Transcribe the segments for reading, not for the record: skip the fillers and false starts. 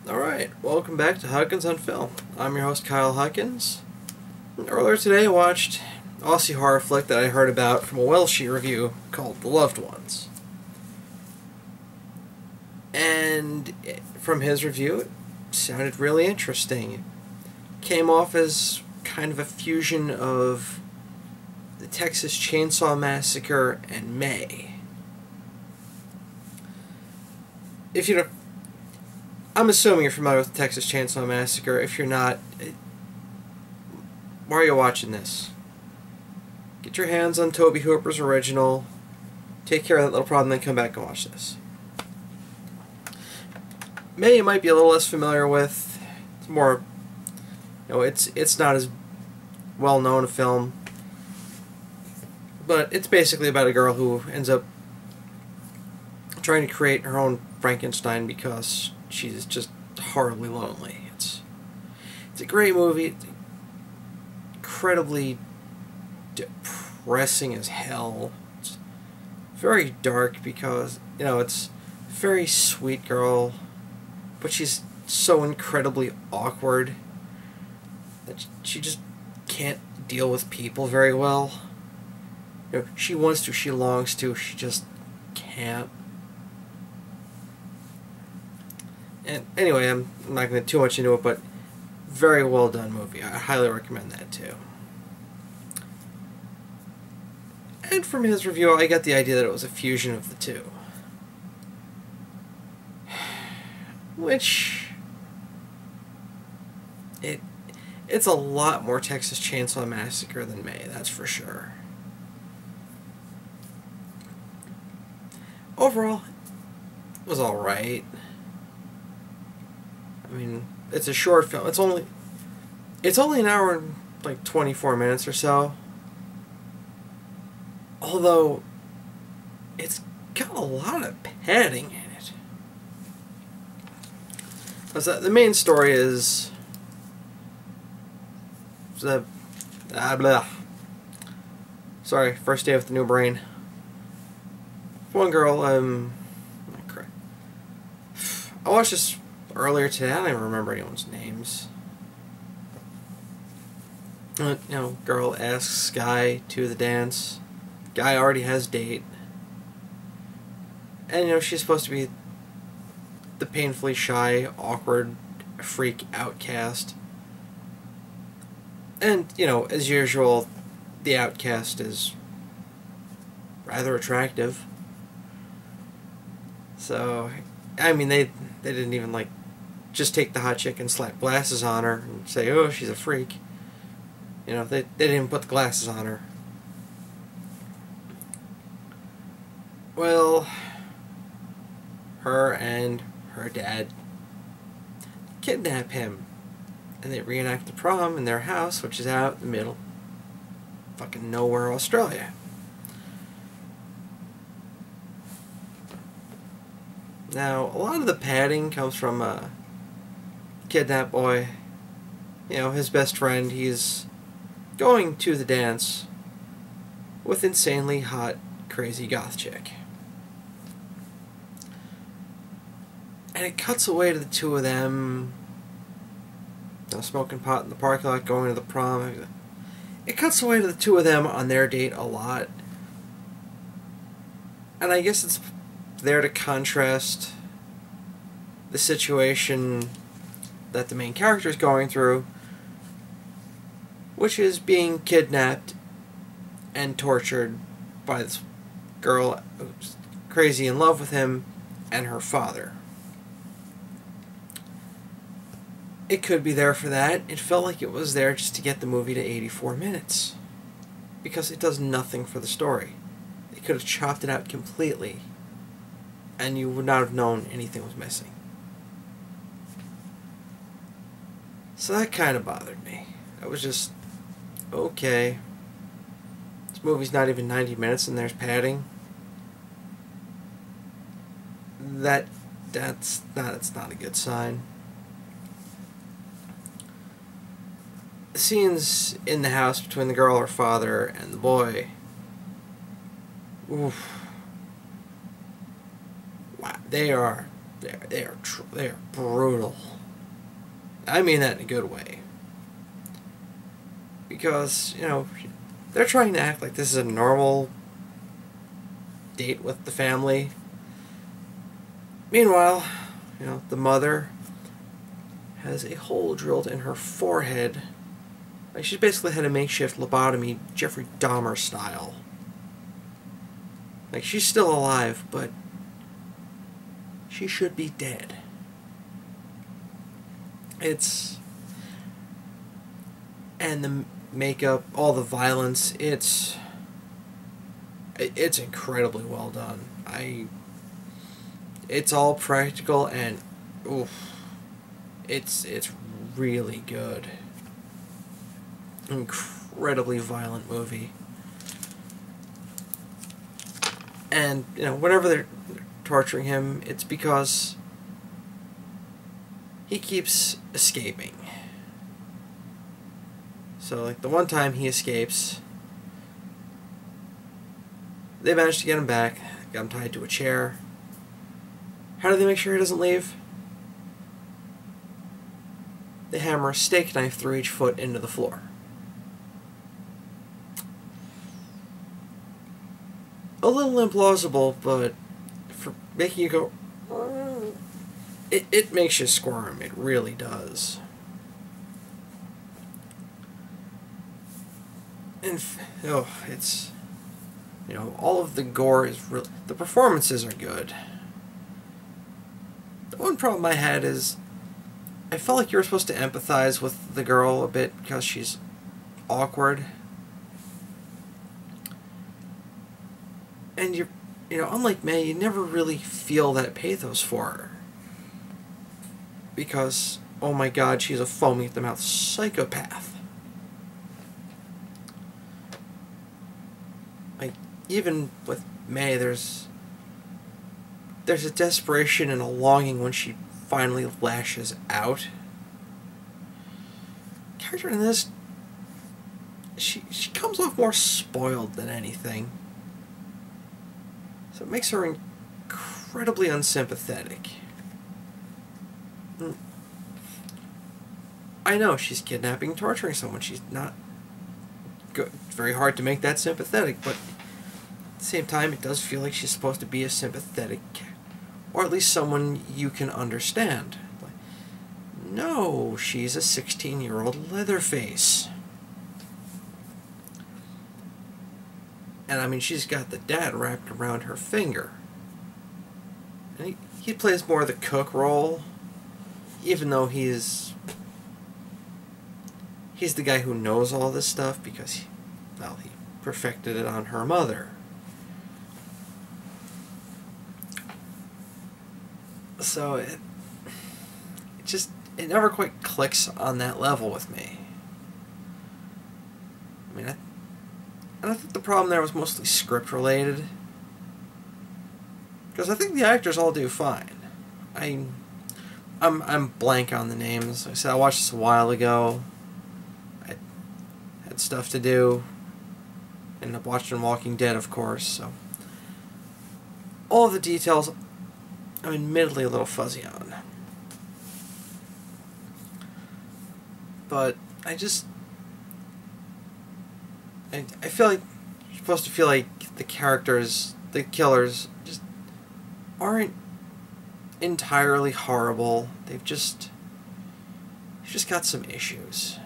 Alright, welcome back to Huckins on Film. I'm your host, Kyle Huckins. Earlier today I watched an Aussie horror flick that I heard about from a Welsh review called The Loved Ones. And from his review, it sounded really interesting. It came off as kind of a fusion of the Texas Chainsaw Massacre and May. If you don't... I'm assuming you're familiar with the Texas Chainsaw Massacre. If you're not, why are you watching this? Get your hands on Tobe Hooper's original, take care of that little problem, then come back and watch this. May you might be a little less familiar with. It's more, it's not as well known a film, but it's basically about a girl who ends up trying to create her own Frankenstein because she's just horribly lonely. It's a great movie. It's incredibly depressing as hell. It's very dark because, it's a very sweet girl, but she's so incredibly awkward that she just can't deal with people very well. She wants to, she longs to, she just can't. And anyway, I'm not going to get too much into it, but very well done movie. I highly recommend that too. And from his review, I got the idea that it was a fusion of the two. Which... It's a lot more Texas Chainsaw Massacre than May, that's for sure. Overall, it was alright. I mean, it's a short film. It's only an hour and like 24 minutes or so. Although it's got a lot of padding in it. The main story is sorry, first day with the new brain. One girl, I watched this earlier today. I don't even remember anyone's names. Girl asks guy to the dance. Guy already has date. And, she's supposed to be the painfully shy, awkward, freak outcast. And, as usual, the outcast is rather attractive. So, I mean, they didn't even, just take the hot chick and slap glasses on her and say, oh, she's a freak. They didn't even put the glasses on her. Well, her and her dad kidnap him, and they reenact the prom in their house, which is out in the middle fucking nowhere, Australia. Now, a lot of the padding comes from kidnapped boy. His best friend, he's going to the dance with insanely hot, crazy goth chick. And it cuts away to the two of them, smoking pot in the parking lot, going to the prom. It cuts away to the two of them on their date a lot. And I guess it's there to contrast the situation that the main character is going through, which is being kidnapped and tortured by this girl who's crazy in love with him and her father. It could be there for that. It felt like it was there just to get the movie to 84 minutes. Because it does nothing for the story. They could have chopped it out completely, and you would not have known anything was missing. So that kind of bothered me. I was just, okay. This movie's not even 90 minutes and there's padding. That's not a good sign. The scenes in the house between the girl, her father, and the boy. Oof. Wow, they are brutal. I mean that in a good way. Because, you know, they're trying to act like this is a normal date with the family. Meanwhile, you know, the mother has a hole drilled in her forehead. Like, she's basically had a makeshift lobotomy, Jeffrey Dahmer style. Like, she's still alive, but she should be dead. And the makeup, all the violence, it's incredibly well done. It's all practical and, oof, it's really good. Incredibly violent movie. And, you know, whenever they're torturing him, it's because he keeps escaping. So, like, the one time he escapes, they manage to get him back, got him tied to a chair. How do they make sure he doesn't leave? They hammer a steak knife through each foot into the floor. A little implausible, but for making you go, it makes you squirm. It really does. And it's, you know, all of the gore is really, the performances are good. The one problem I had is I felt like you were supposed to empathize with the girl a bit because she's awkward. And you know, unlike May, you never really feel that pathos for her. Because, oh my god, she's a foaming at the mouth psychopath. Like, even with May, there's a desperation and a longing when she finally lashes out. The character in this, she comes off more spoiled than anything. So it makes her incredibly unsympathetic. I know she's kidnapping and torturing someone. She's not good. It's very hard to make that sympathetic, but at the same time, it does feel like she's supposed to be a sympathetic, or at least someone you can understand. Like, no, she's a 16-year-old Leatherface. And I mean, she's got the dad wrapped around her finger. And he plays more of the cook role, even though he's the guy who knows all this stuff because, he perfected it on her mother. So it never quite clicks on that level with me. I mean, I think the problem there was mostly script related. Because I think the actors all do fine. I'm blank on the names. Like I said, I watched this a while ago. I had stuff to do. Ended up watching Walking Dead, of course, so all of the details I'm admittedly a little fuzzy on. But I feel like you're supposed to feel like the characters, the killers, just aren't entirely horrible. They've just got some issues.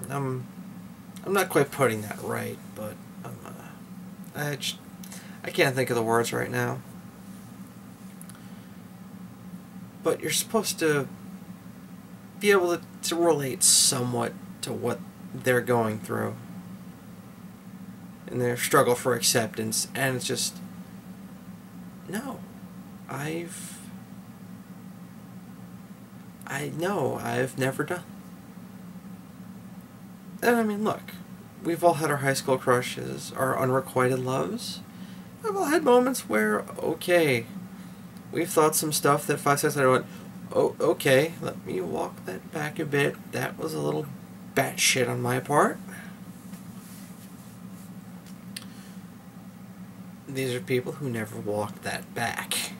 I'm not quite putting that right, but I can't think of the words right now. But you're supposed to be able to relate somewhat to what they're going through in their struggle for acceptance, and it's just, no, I've never done. And I mean, look, we've all had our high school crushes, our unrequited loves. We've all had moments where, okay, we've thought some stuff that 5 seconds later went, oh, okay, let me walk that back a bit. That was a little batshit on my part. These are people who never walked that back.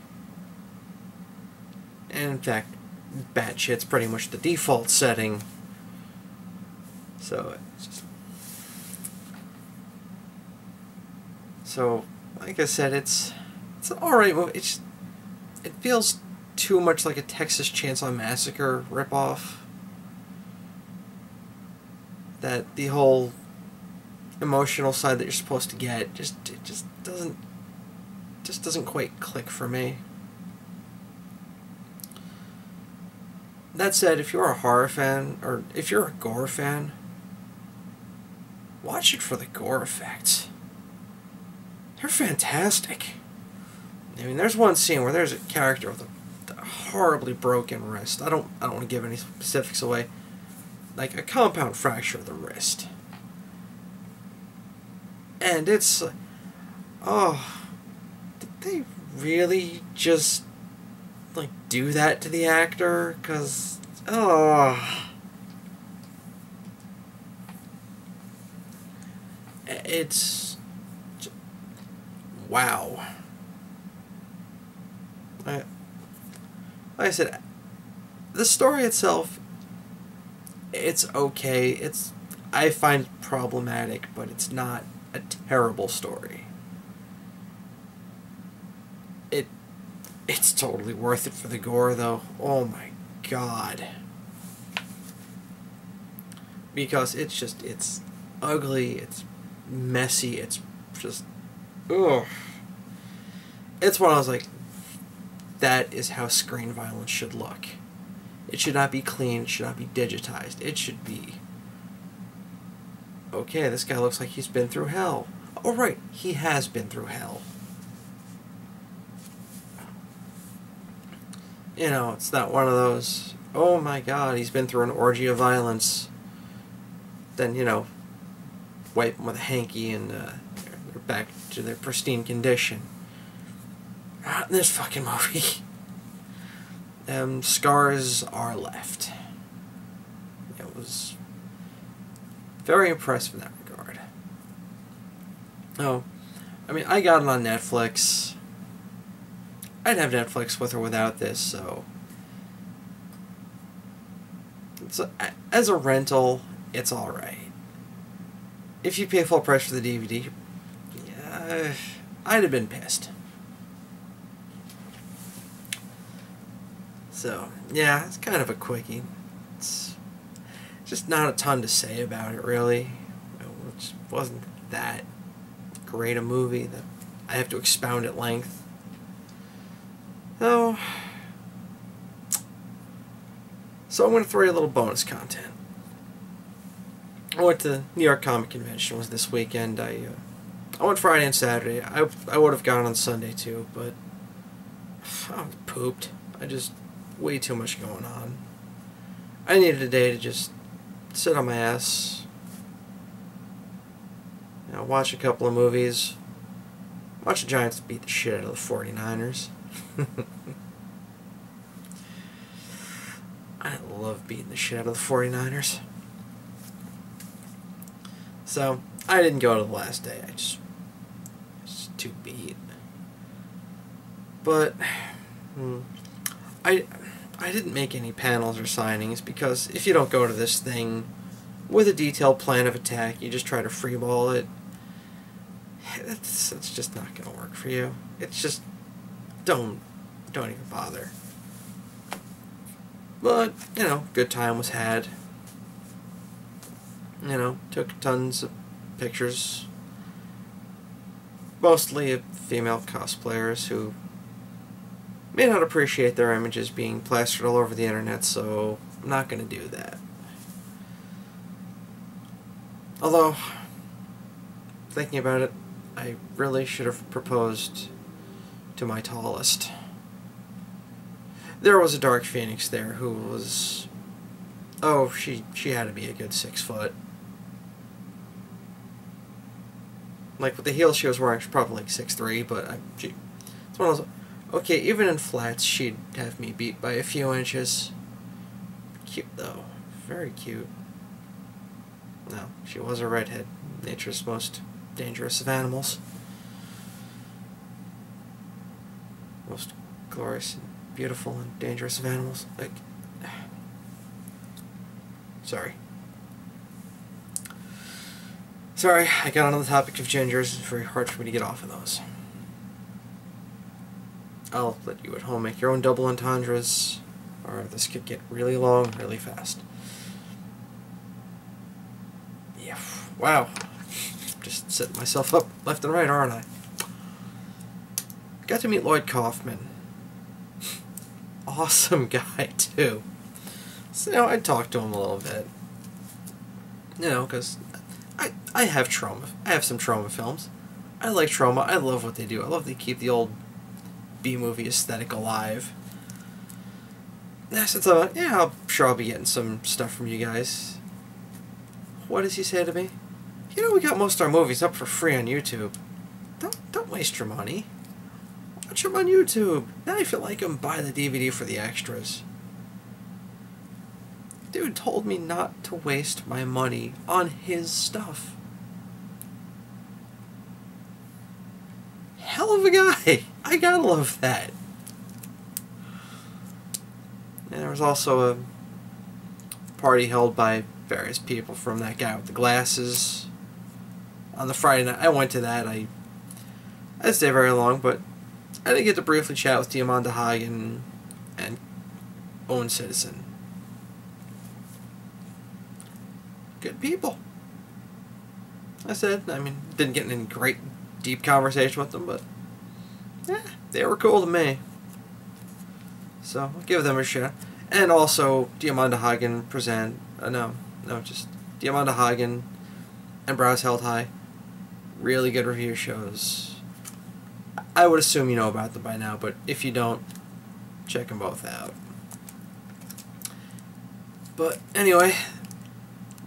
And in fact, batshit's pretty much the default setting. So it's just... So, like I said, it's an alright movie. It feels too much like a Texas Chainsaw Massacre ripoff. That the whole emotional side that you're supposed to get it just doesn't quite click for me. That said, if you're a horror fan, or if you're a gore fan, watch it for the gore effects. They're fantastic. I mean, there's one scene where there's a character with a horribly broken wrist. I don't want to give any specifics away. Like a compound fracture of the wrist. And it's... Oh... Did they really just... like, do that to the actor? Because... Oh... It's... Wow. Like I said, the story itself, it's okay. I find it problematic, but it's not a terrible story. It's totally worth it for the gore, though. Oh my god. Because it's ugly, it's messy, it's just... Ugh. It's one I was like, that is how screen violence should look. It should not be clean, it should not be digitized. It should be... Okay, this guy looks like he's been through hell. Oh right, he has been through hell. You know, it's not one of those, oh my god, he's been through an orgy of violence. Then, you know, wipe them with a hanky and they're back to their pristine condition. Not in this fucking movie. Scars are left. It was very impressive in that regard. Oh, I mean, I got it on Netflix. I'd have Netflix with or without this, so... as a rental, it's alright. If you pay full price for the DVD, yeah, I'd have been pissed. So, yeah, it's kind of a quickie. It's just not a ton to say about it, really. It just wasn't that great a movie that I have to expound at length. So I'm going to throw you a little bonus content. I went to the New York Comic Convention. It was this weekend. I went Friday and Saturday. I would have gone on Sunday too, but I was pooped. Way too much going on. I needed a day to just sit on my ass, you know, watch a couple of movies, watch the Giants beat the shit out of the 49ers. I love beating the shit out of the 49ers. So, I didn't go to the last day. I just too beat. But, I didn't make any panels or signings because if you don't go to this thing with a detailed plan of attack, you just try to freeball it, it's just not going to work for you. It's just, don't even bother. But, you know, good time was had. You know, took tons of pictures. Mostly of female cosplayers who may not appreciate their images being plastered all over the internet, so I'm not going to do that. Although, thinking about it, I really should have proposed to my tallest. There was a Dark Phoenix there who was... Oh, she had to be a good 6 foot. Like, with the heels she was wearing, she's probably like 6'3", but it's one of those... Okay, even in flats, she'd have me beat by a few inches. Cute, though. Very cute. No, she was a redhead. Nature's most dangerous of animals. Most glorious and beautiful and dangerous of animals. Like, Sorry. Sorry, I got on the topic of gingers. It's very hard for me to get off of those. I'll let you at home make your own double entendres, or this could get really long really fast. Yeah, wow. Just setting myself up left and right, aren't I? Got to meet Lloyd Kaufman. Awesome guy, too. So, I talked to him a little bit. You know, because I have trauma. I have some trauma films. I like trauma. I love what they do. I love they keep the old B-movie aesthetic alive. Yeah, so yeah, I'm sure I'll be getting some stuff from you guys. What does he say to me? You know, we got most of our movies up for free on YouTube. Don't waste your money. Watch them on YouTube. Now if you like them, buy the DVD for the extras. Dude told me not to waste my money on his stuff. Hell of a guy. I gotta love that. And there was also a party held by various people from that guy with the glasses. On the Friday night, I went to that. I didn't stay very long, but I did get to briefly chat with Diamanda Hagen and Owen Citizen. Good people. I didn't get in any great deep conversation with them, but yeah, they were cool to me. So I'll give them a shout. And also Diamanda Hagen just Diamanda Hagen and Brows Held High. Really good review shows. I would assume you know about them by now, but if you don't, check them both out. But anyway,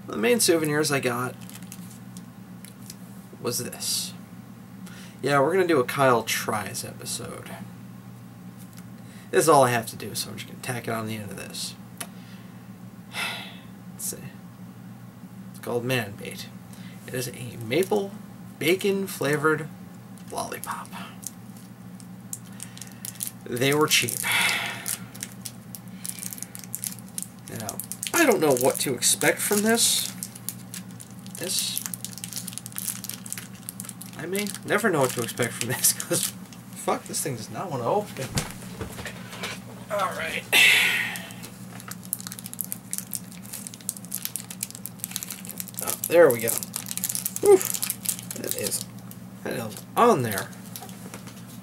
the main souvenirs I got was this. Yeah, we're going to do a Kyle Tries episode. This is all I have to do, so I'm just going to tack it on the end of this. Let's see. It's called Man Bait. It is a maple bacon flavored lollipop. They were cheap. Now, I don't know what to expect from this. I may never know what to expect from this, because fuck, this thing does not want to open. Alright. Oh, there we go. Oof. That is on there.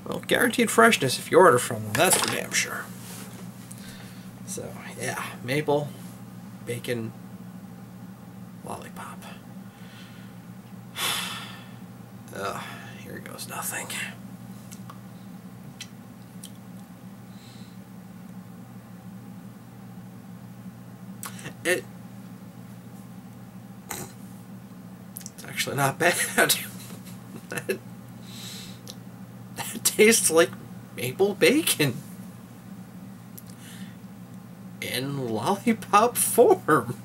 Well, guaranteed freshness if you order from them, that's for damn sure. So, yeah, maple, bacon, lollipop. Here goes nothing. It's actually not bad. That tastes like maple bacon in lollipop form.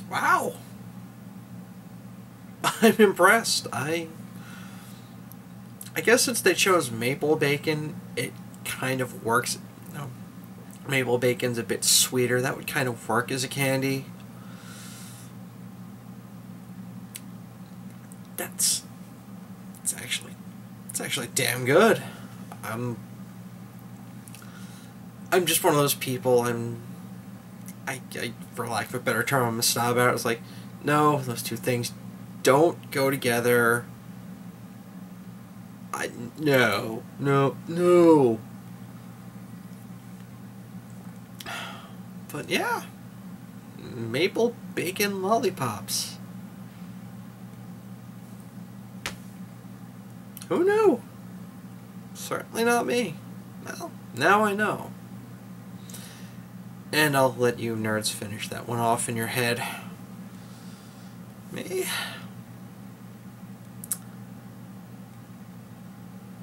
Wow. I'm impressed. I guess since they chose maple bacon, it kind of works. You know, maple bacon's a bit sweeter. That would kind of work as a candy. It's actually damn good. I'm just one of those people. I for lack of a better term, I'm a snob about it. It's like, no, those two things don't go together. No. But yeah, maple bacon lollipops. Who knew? Certainly not me. Well, now I know. And I'll let you nerds finish that one off in your head. Me?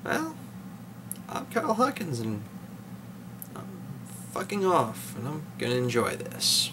Well, I'm Kyle Huckins, and I'm fucking off, and I'm gonna enjoy this.